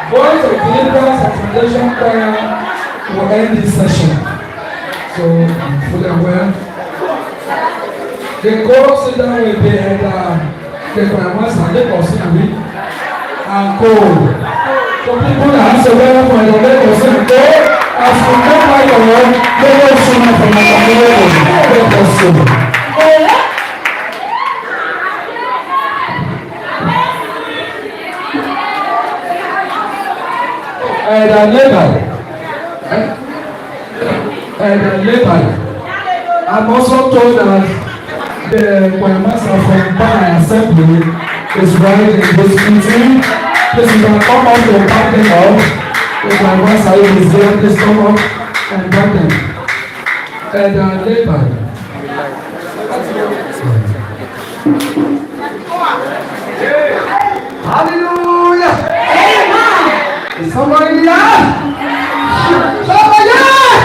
Voice of Deliverance and Foundation Choir will end this session. So I'm fully aware. The chorus singer will be at the Kramas and the Kosinabi and Cole. So people that have survived for the Lagos and Cole, as we come by the world, they will soon have from the community. Let us see. Later, I'm also told that the choirmaster from Ghana Assembly is right in this meeting. Please, you can come up to back them up. The choirmaster is there. Please come up and back them. Later. Hallelujah! Amen! Is somebody there? Somebody there?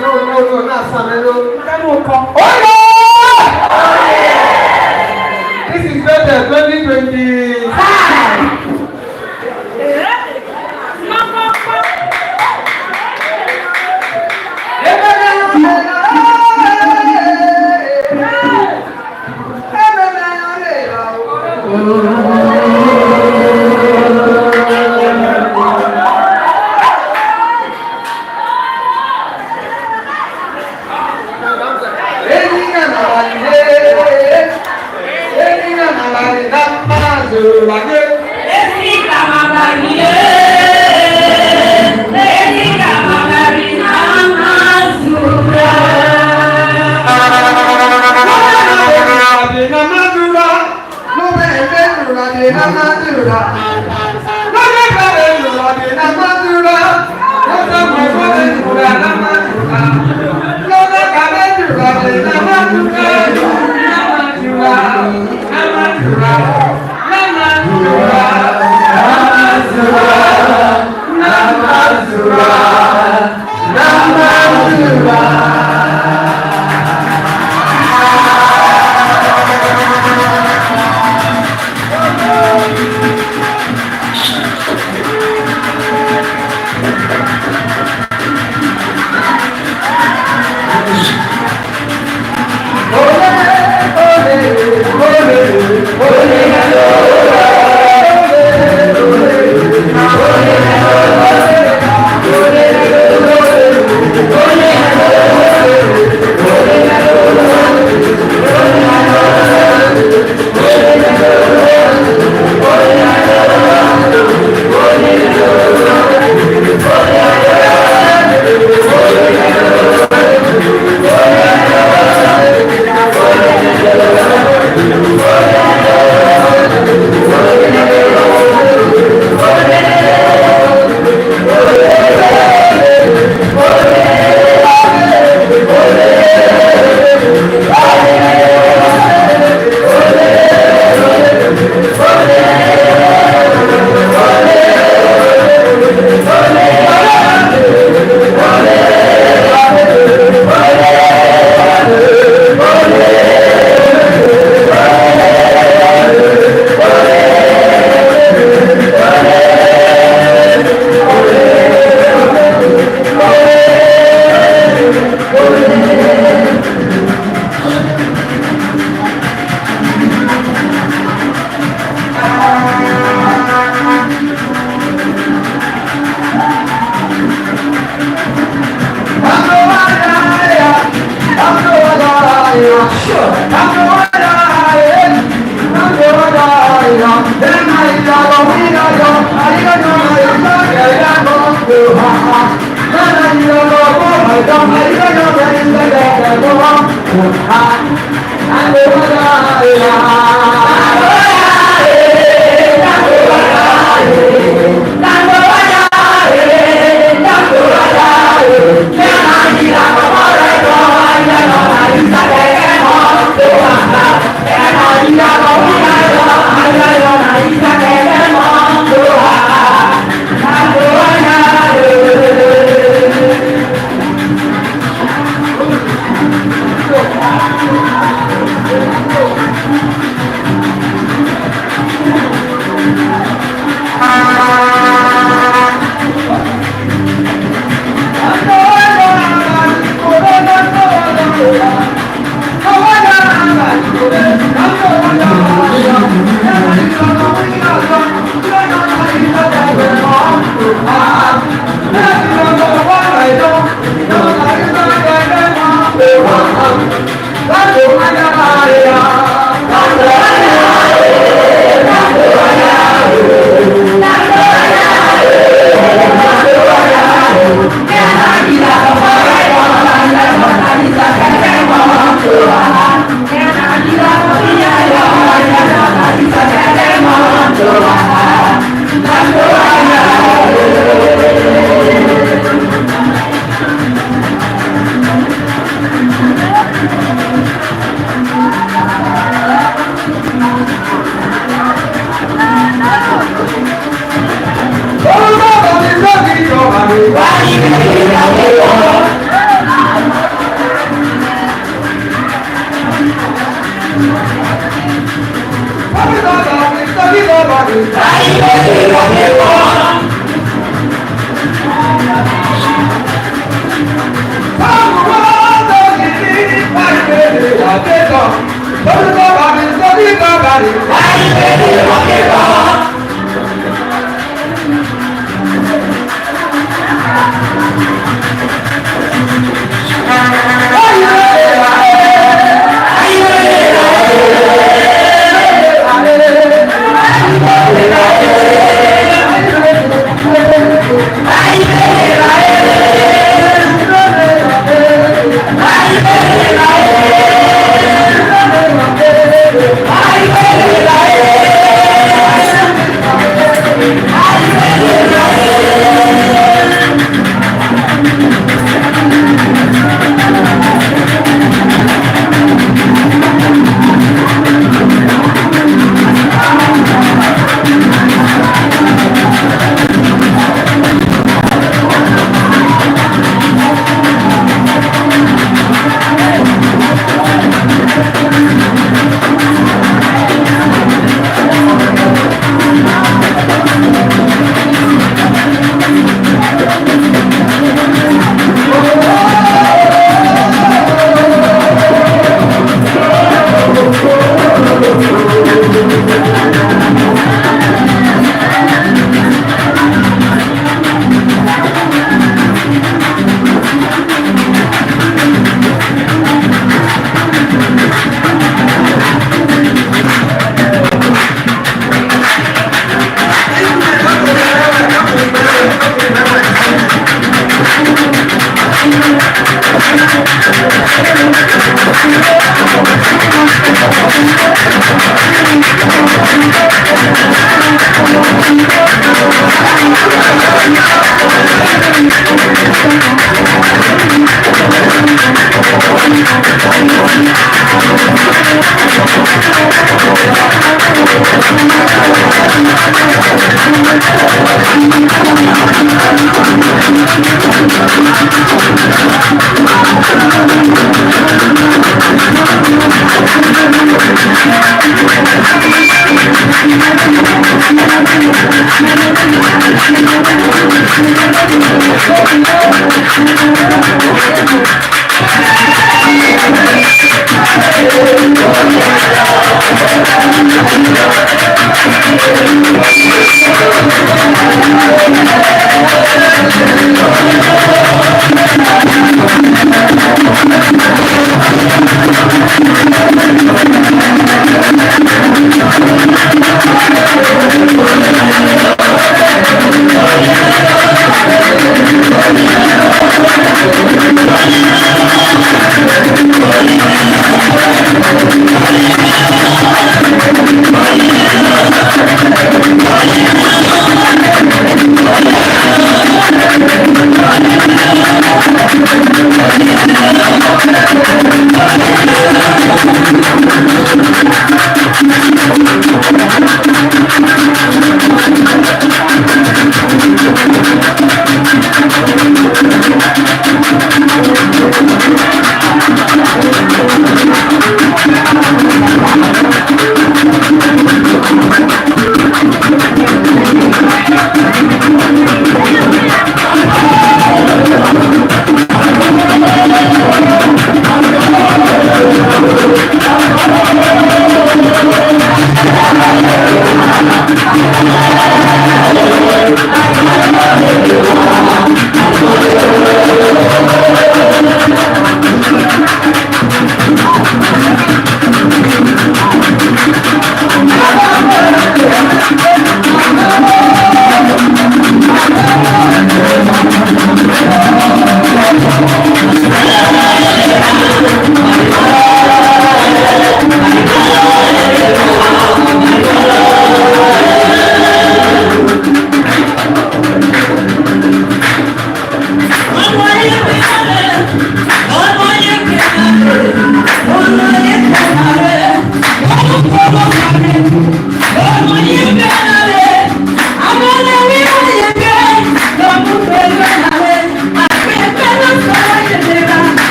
No, not Samuel. Oh no! This is better, 2025.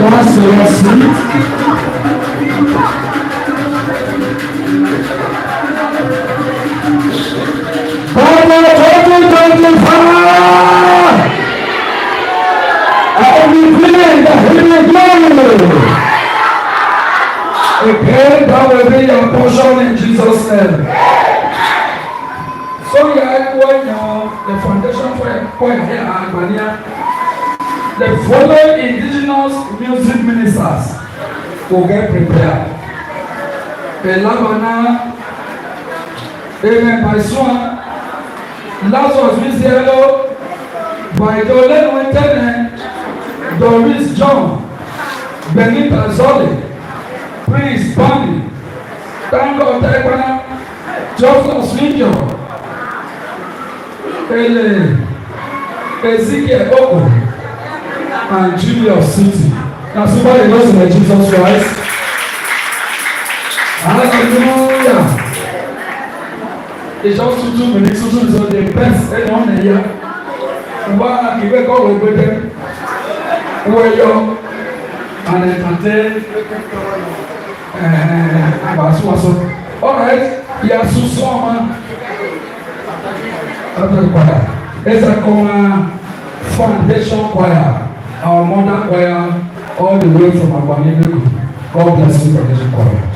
That's your seat. Father 2025, I declare the healing glory. Okay, that will be your portion in Jesus' name. So you are going now, the foundation for here at Albania. The following indigenous music ministers will get prepared. Elabana, Amen by Swan, Lazarus Mizielo, by Dolen Wentene, Doris John, Benita Zoli, Prince Bunny, Tango Taekwana, Joseph Slinjo, Ezekiel Oko, and Julius City. Now somebody knows in Jesus Christ. Hallelujah. It's just 2 minutes, so the best anyone here. Why give a call with them? Where you and entertain. All right, yes, Susoma. It's a foundation choir, our mother choir, all the way from Albania. God bless you, foundation choir.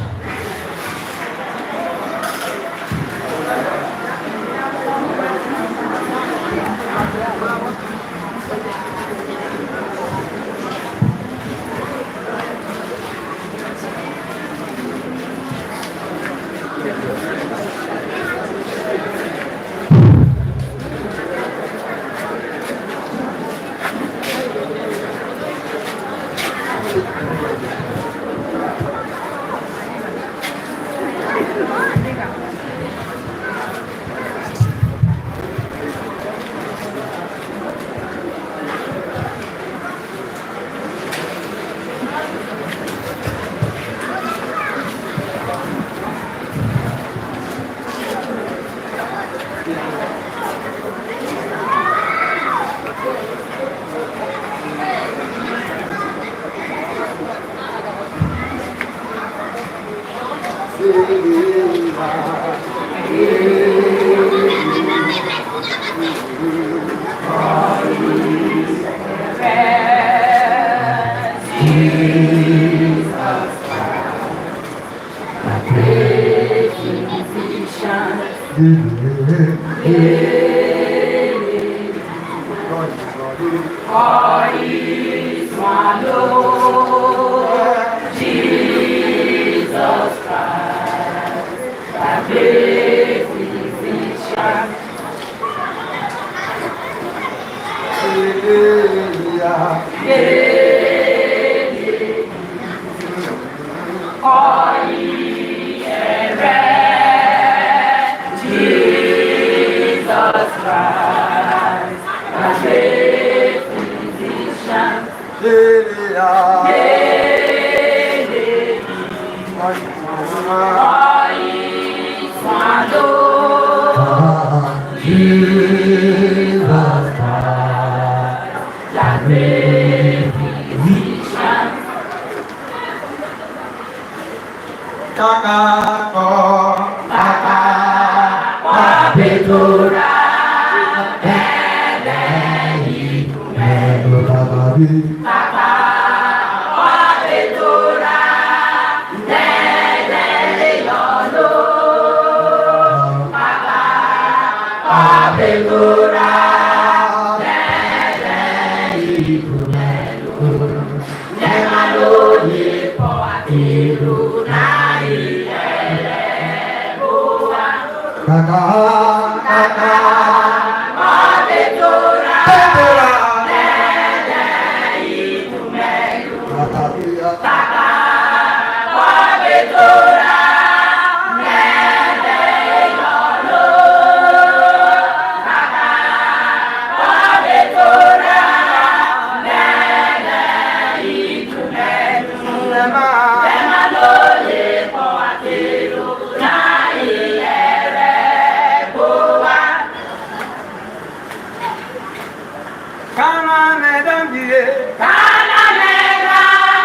Kana medam diye, Kana medam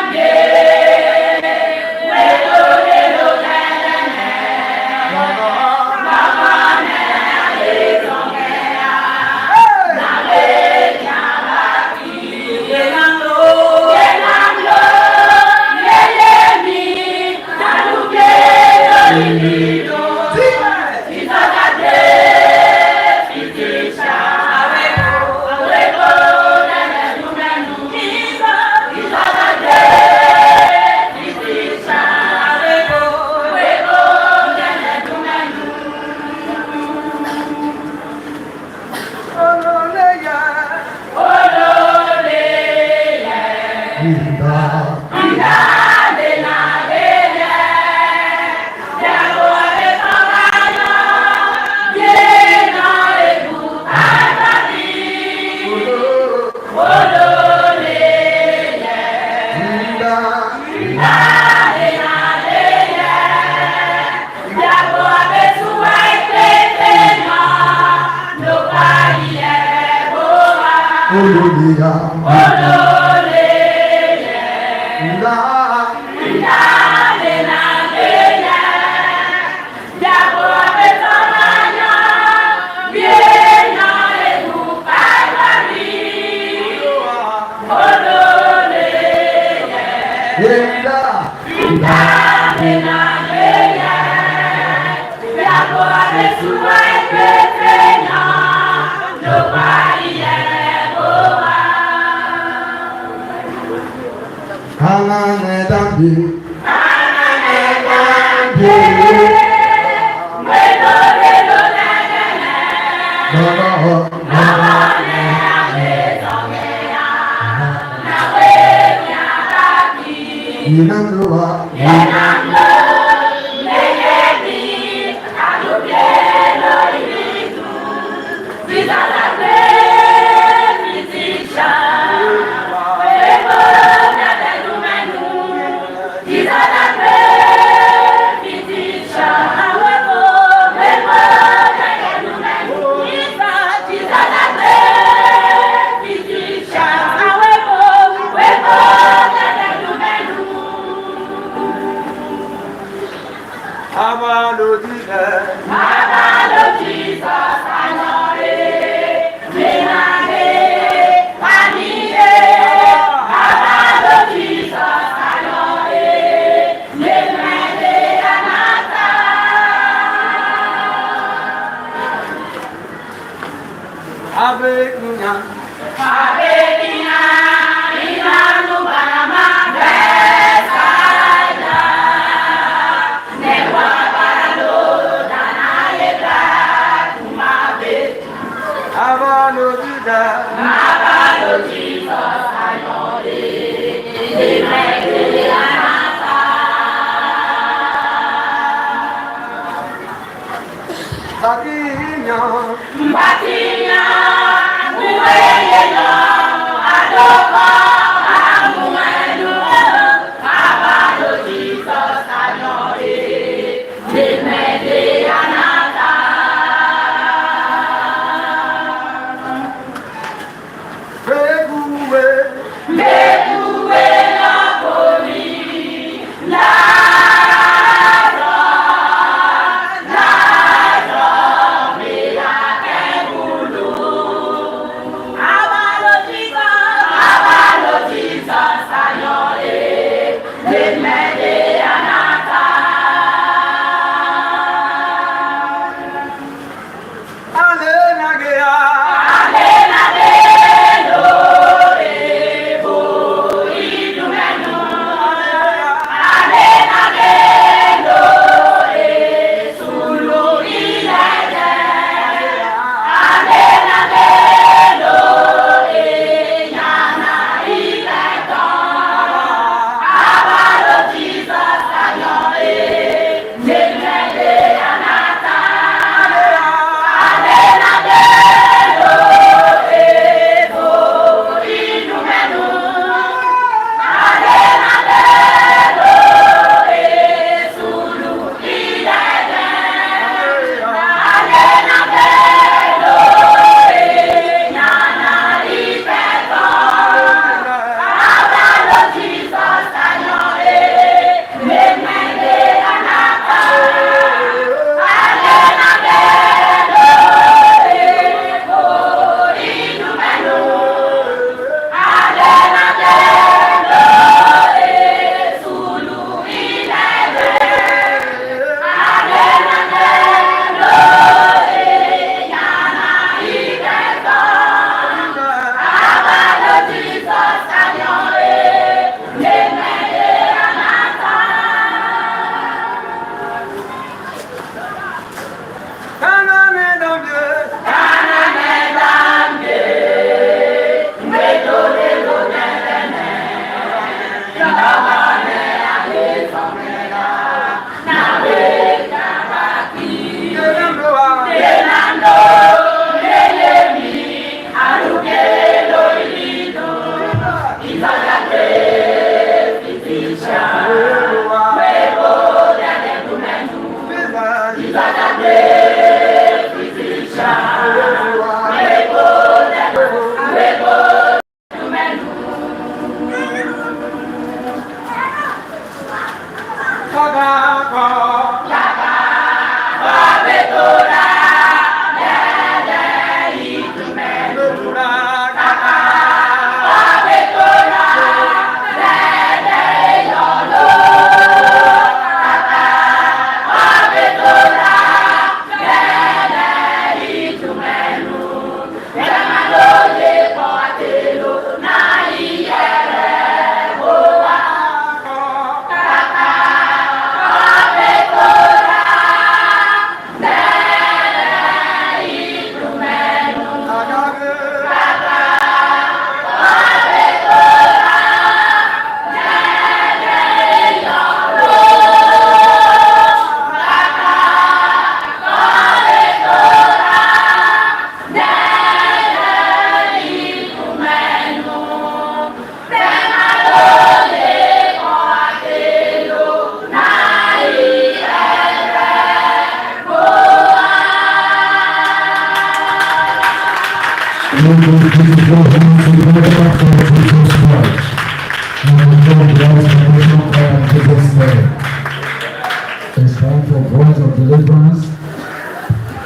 It's time for words of deliverance.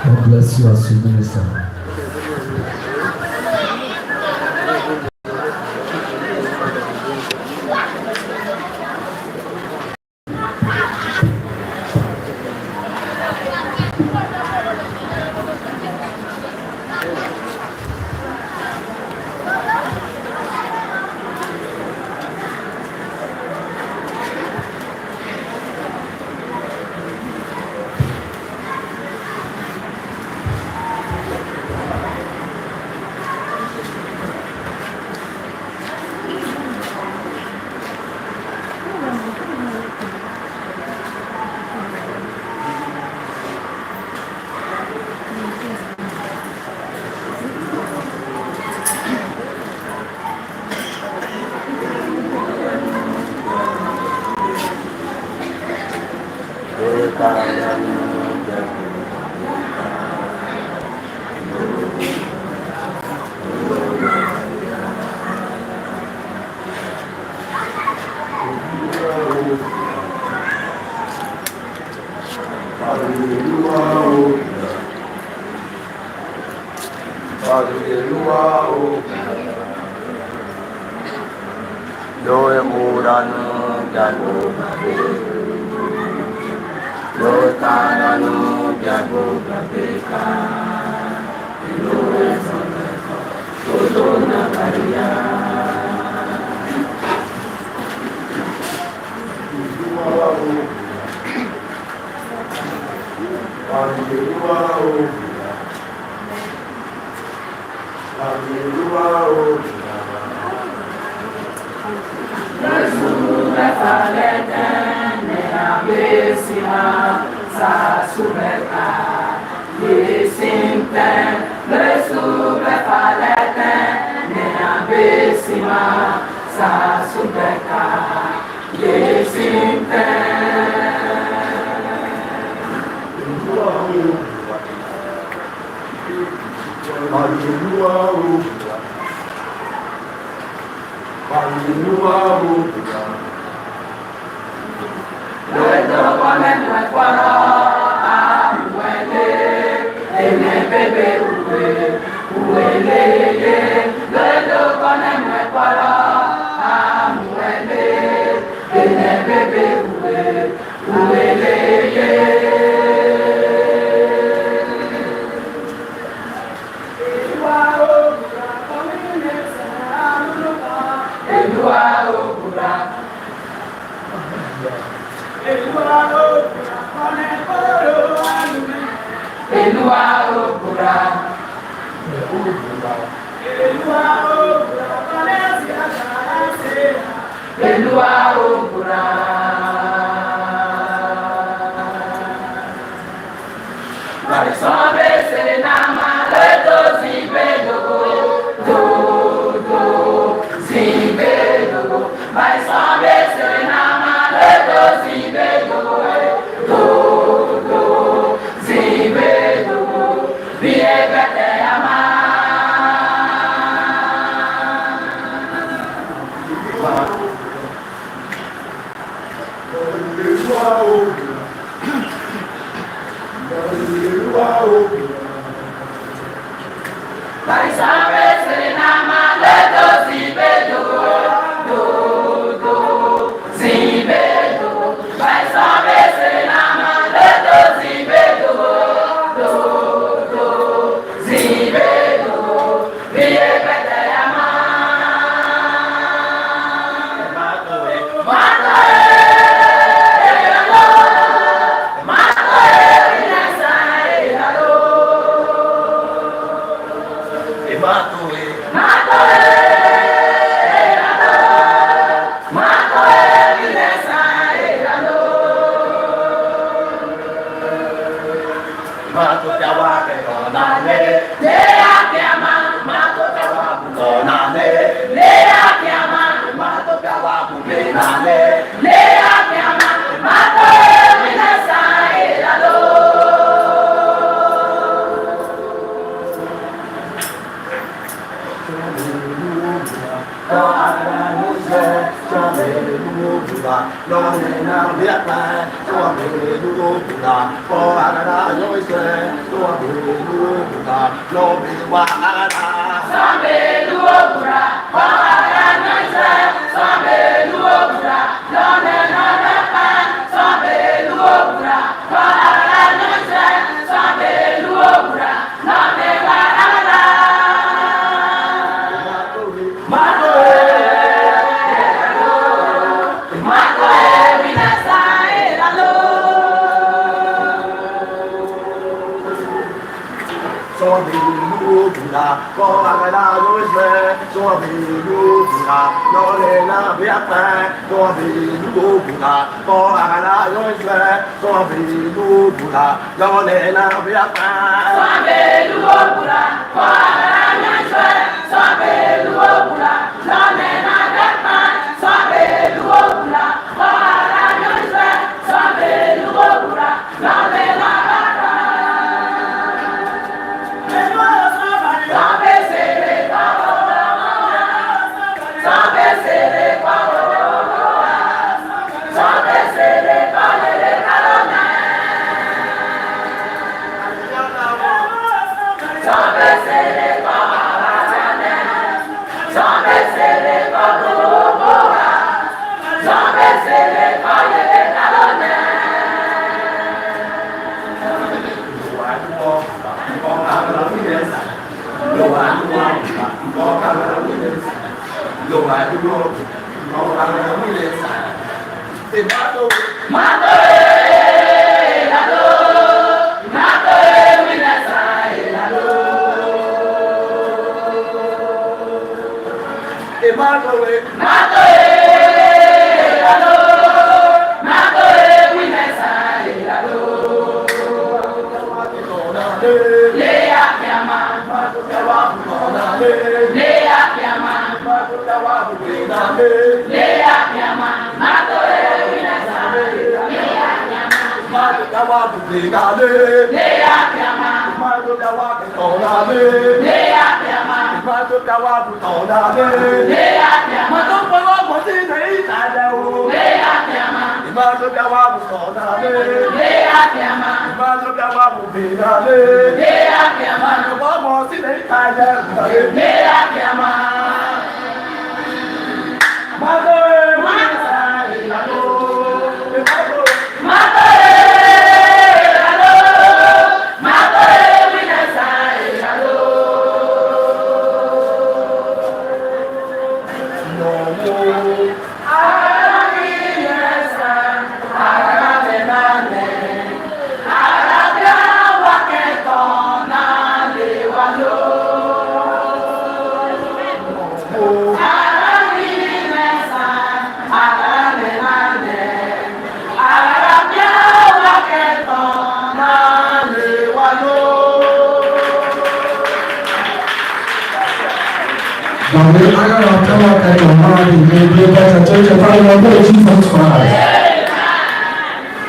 God bless you as you minister.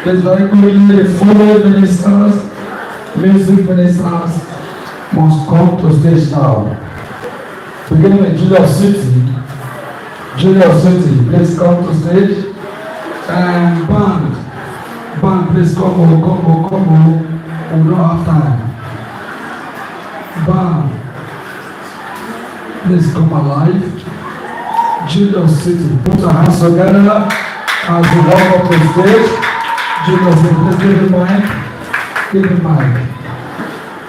Let's very quickly, the following ministers, music ministers must come to stage now. Beginning with Julius City. Julius City, please come to stage. And band, please come on. We don't have time. Band, please come alive. Julius City, put your hands together as we walk up to stage. Julius City, please give the mic. Give the mic.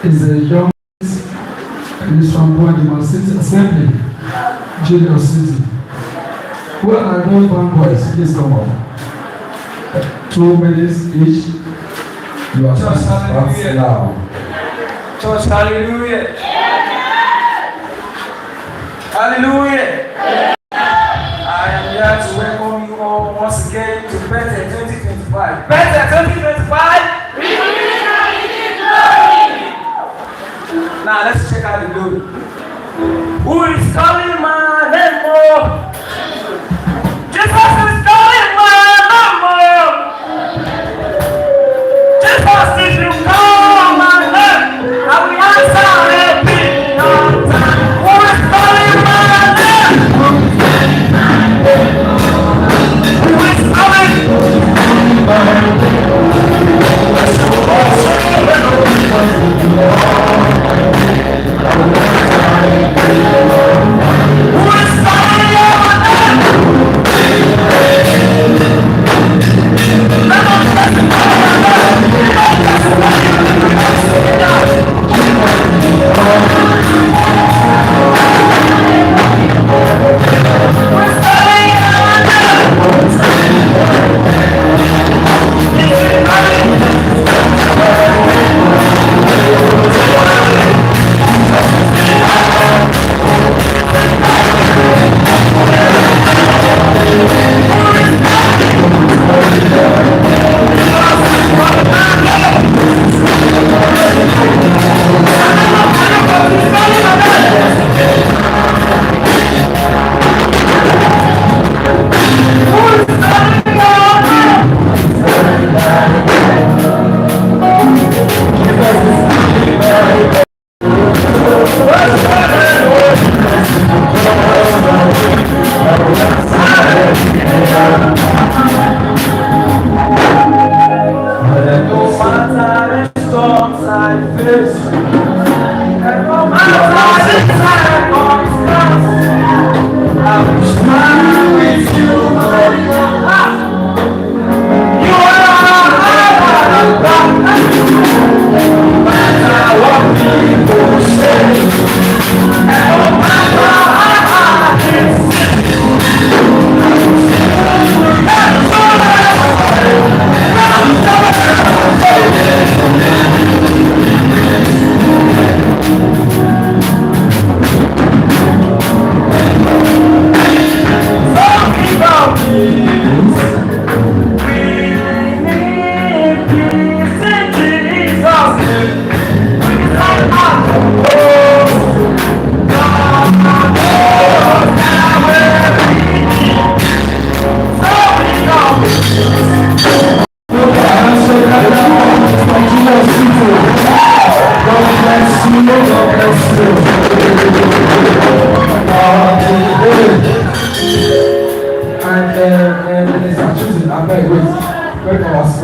It's a young, he's from Guadalajara City Assembly. Julius City. Where are those band boys? Please come up. 2 minutes each. You are fast now. Church, hallelujah. Hallelujah. I am here to welcome you all once again to Bethel 2025. Bethel 2025. Now let's check out the glory. Who is calling my name? Oh? Jesus is calling my name. Jesus, if you call my name, I will answer every time. Who is calling my name?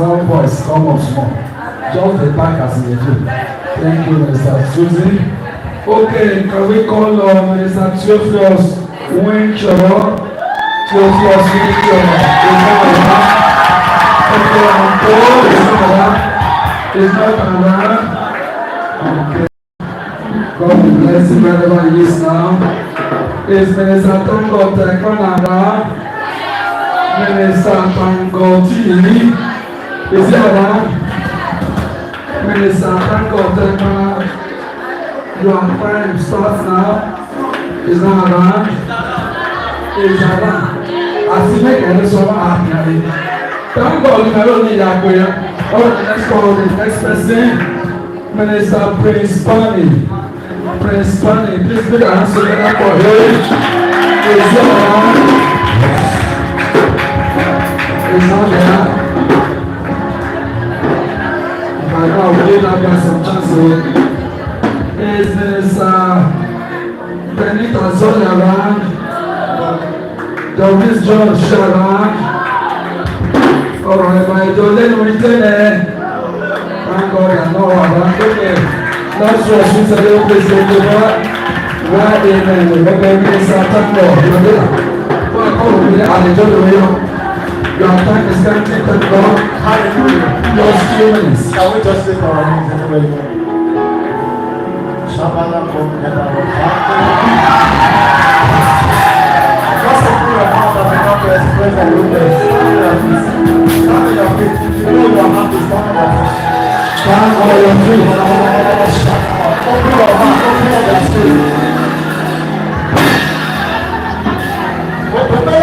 sound voice come up small. Just the back as they do. Thank you, Minister Susie. Okay, can we call Minister Theophilus Winchell? Theophilus Winchell. Okay, I'm told it's not around. Okay. God bless him wherever he is now. Is Minister Tango Tekonara? Minister Tango Tini? Is he around? Minister Tango Tekonara? Your time starts now. Is not around? Is around? I see make any summer happening. Thank God you don't need that prayer. Oh, let's call the next person. Minister Prince Bunny. Prince Bunny, please put your hands together for him. Is he around? Is not there? By now, we did not get some chances. Is Minister Benita Zoli around? Doris John around? Alright, my Jolene Winton. Thank God you're not around. Okay. That's what she said. Please take it back. Right in the Minister Tango. Your time is going to take God. Hallelujah. Just 2 minutes. Can we just take our hands and pray? Shabala from heaven. Just open your mouth and begin to express your goodness. Stand on your feet. Hold your hand to stand on your feet. Stand on your feet. Open your mouth. Open your spirit. Open the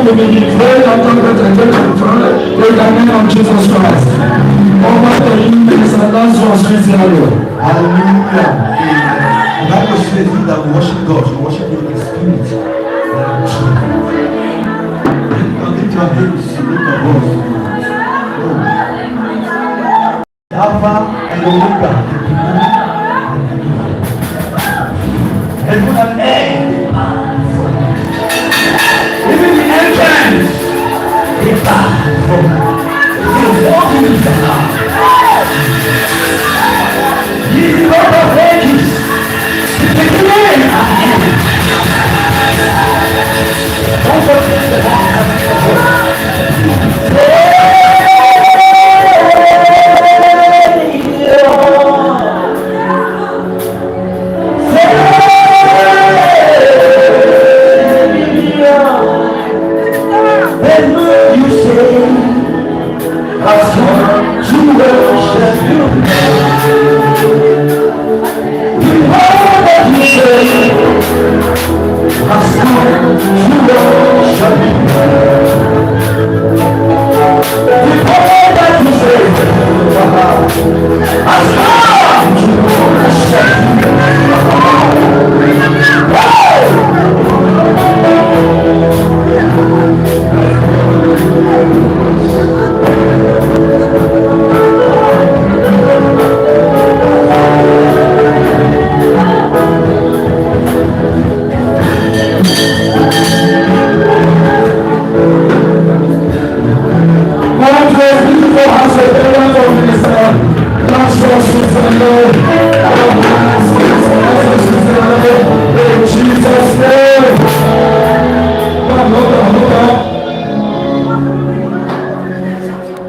will be declared after that and get confirmed in the name of Jesus Christ. Over to you, Minister Lazarus Cristiano. Hallelujah. The Bible says that we worship God, we worship Him in spirit. Lift your hands, lift your voice. Alpha and Omega, heaven and earth, even the entrance, is back from the walking in the house. He is the God of ages, the beginning and end. Don't forget the Lord.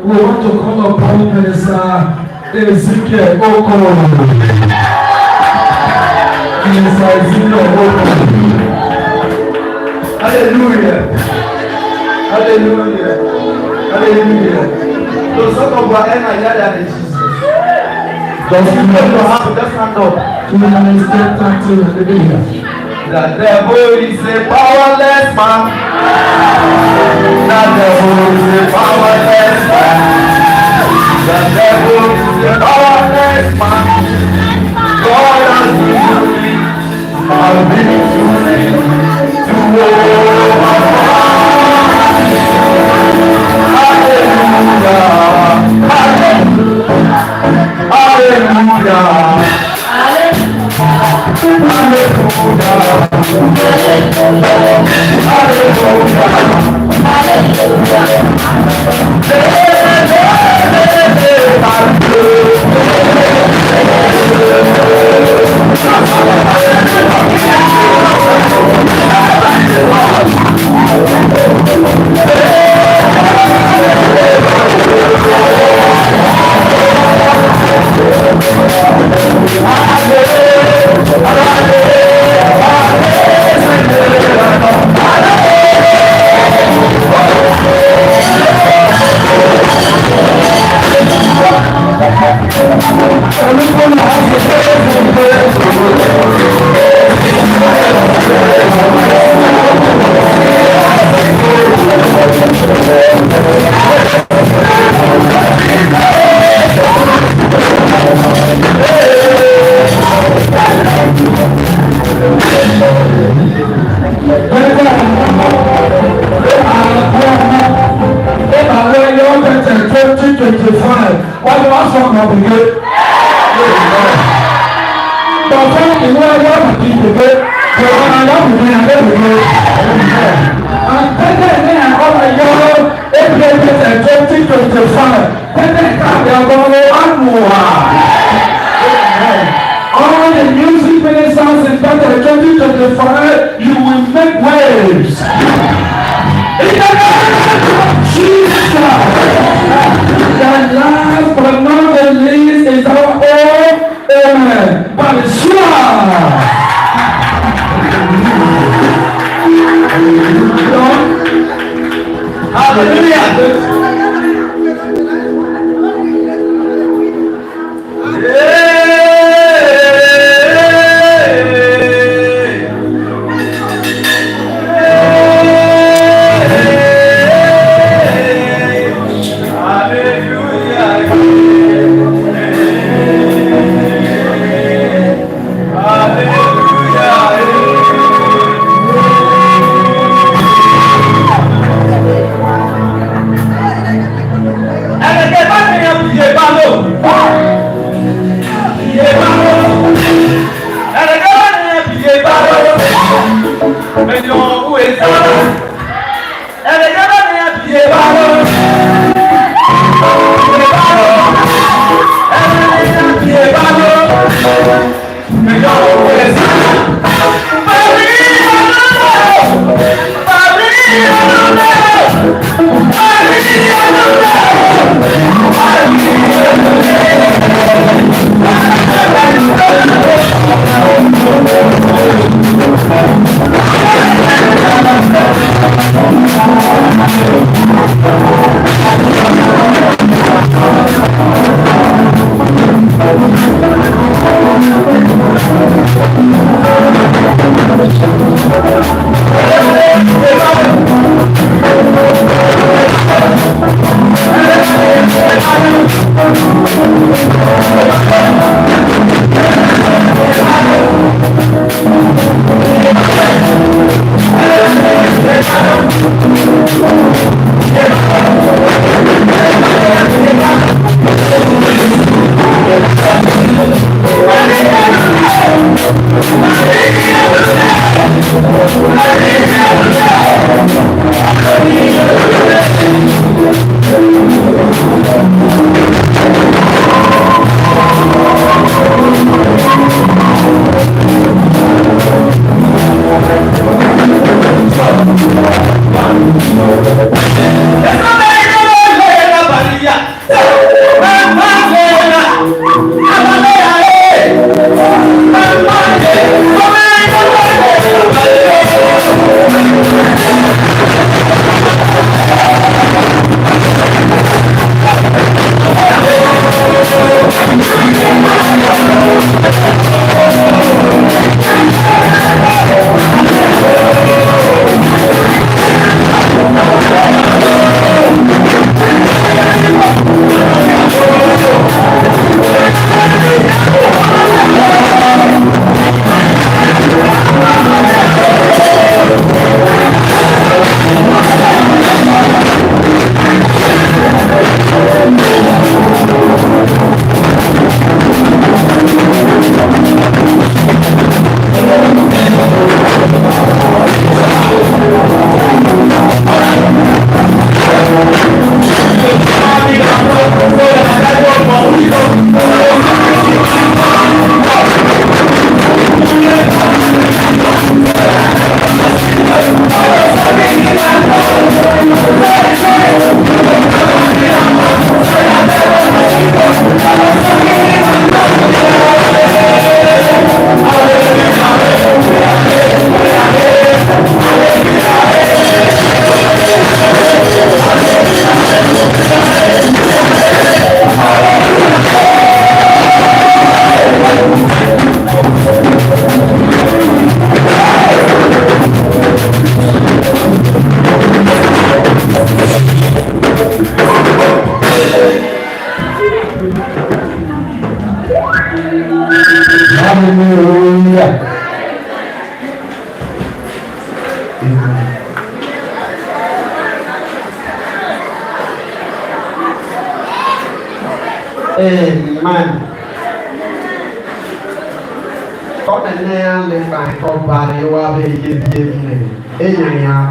We want to call upon Minister Ezekiel Okoro. Minister Ezekiel Okoro. Hallelujah. Hallelujah. Hallelujah. So some of our energy than Jesus. Just stand up. To minister to hallelujah. The devil is a powerless man. The devil is a powerless man. The devil is a powerless man. God has been using our victory to overcome. Hallelujah. Hallelujah. All the music ministers in 2025, you will make waves. In the name of Jesus. The last but not the least is our own amen. But it's sure. Hallelujah. Amen. Có thể nghe lên bài con bà này qua về kia kia này. Ê nhà nhà